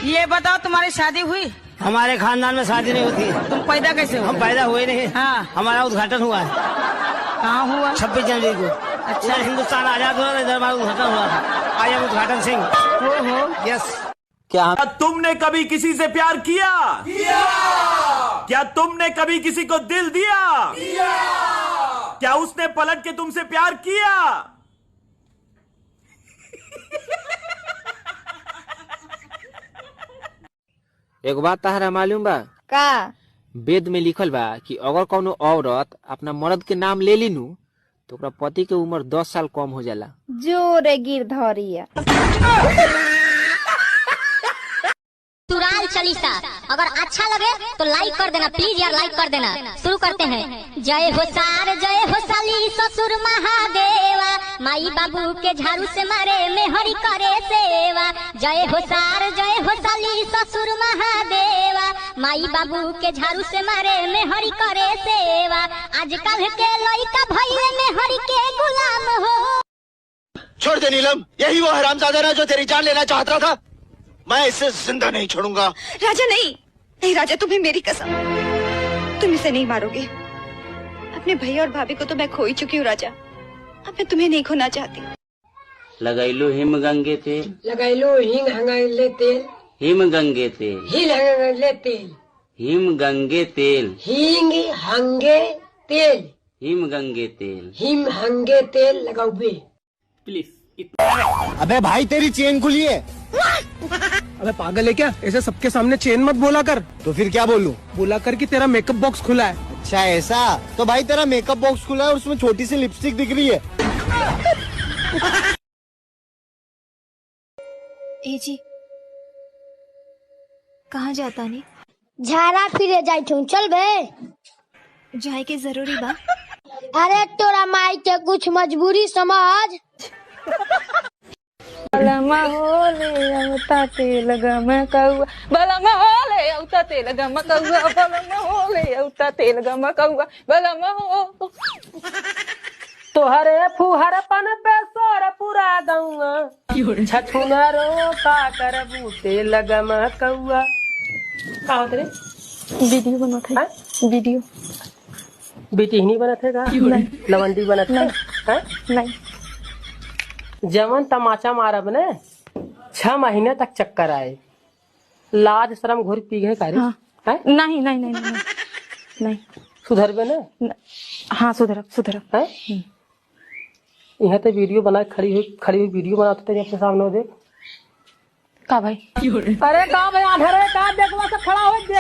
ये बताओ तुम्हारी शादी हुई? हमारे खानदान में शादी नहीं होती। तुम पैदा कैसे हो? हम पैदा हुए नहीं। हाँ। हमारा उद्घाटन हुआ है। कहाँ हुआ? 26 जनवरी को। अच्छा, हिंदुस्तान आजाद हुआ था, इधर हमारा उद्घाटन हुआ था। आई एम उद्घाटन सिंह। हो यस। क्या तुमने कभी किसी से प्यार किया? क्या तुमने कभी किसी को दिल दिया? क्या उसने पलट के तुमसे प्यार किया? एक बात तहरा मालूम बा का? वेद में लिखल बा कि अगर कौनो औरत अपना मर्द के नाम ले ली नु तो ओकरा पति के उम्र 10 साल कम हो जाला। जोरे गिरधरिया। कुरान चालीसा अगर अच्छा लगे तो लाइक कर देना प्लीज यार, लाइक कर देना। शुरू करते हैं। जय हो सार जय हो साली ससुर महादेवा, माई बाबू के झाड़ू से मारे में हरि करे सेवा। जय हो सार जय हो साली ससुर महादेवा, माई बाबू के झाड़ू से मारे में हरि करे सेवा। आजकल के लड़का भइले में हरि के गुलाम हो। छोड़ दे नीलम, यही वो हरामजादा ना जो तेरी जान लेना चाहता था। मैं इसे जिंदा नहीं छोड़ूंगा। राजा नहीं, नहीं राजा, तुम्हें मेरी कसम, तुम इसे नहीं मारोगे। अपने भैया और भाभी को तो मैं खो ही चुकी हूँ राजा, अब मैं तुम्हें नहीं खोना चाहती। लगाइलो हिम गंगे तेल, लगाइलो हिंग हंगाइले तेल, हिम गंगे तेल, हिल हंगाइले तेल, हिम गंगे तेल, हिंग हंगे तेल, हिम गंगे तेल, हिम हंगे तेल लगाओ बे प्लीज। अबे भाई तेरी चेन खुली है। अबे पागल है क्या? ऐसे सबके सामने चेन मत बोला कर। तो फिर क्या बोलूं? बोला कर कि तेरा मेकअप बॉक्स खुला है। अच्छा ऐसा? तो भाई तेरा मेकअप बॉक्स खुला है और उसमें छोटी सी लिपस्टिक दिख रही है। ए जी, कहाँ जाता नहीं? झाड़ा फिरे जाई छू, चल बे। जाए के जरूरी बा? अरे तोरा माई के कुछ मजबूरी समझ। बलमा होले औता तेल गम कौआ, बलमा होले औता तेल गम कौआ, बलमा होले औता तेल गम कौआ, बलमा हो। तोहरे फुहरपन पे सोर पूरा गौआ, छछुनरो का करबू तेल गम कौआ। का होत रे? वीडियो बनत है। वीडियो बेटिहनी बनत है का? लवंडी बनत है? नहीं। जवन तमाचा मारब ने 6 महीने तक चक्कर आए, लाज शर्म घोर पी गए का रे? हाँ। नहीं नहीं नहीं नहीं नहीं। सुधरबे ने? हाँ सुधरब है। यहाँ तो वीडियो बना खड़ी हुई वीडियो बनाते थे अपने सामने देख। का भाई? अरे का भाई अंधेरे का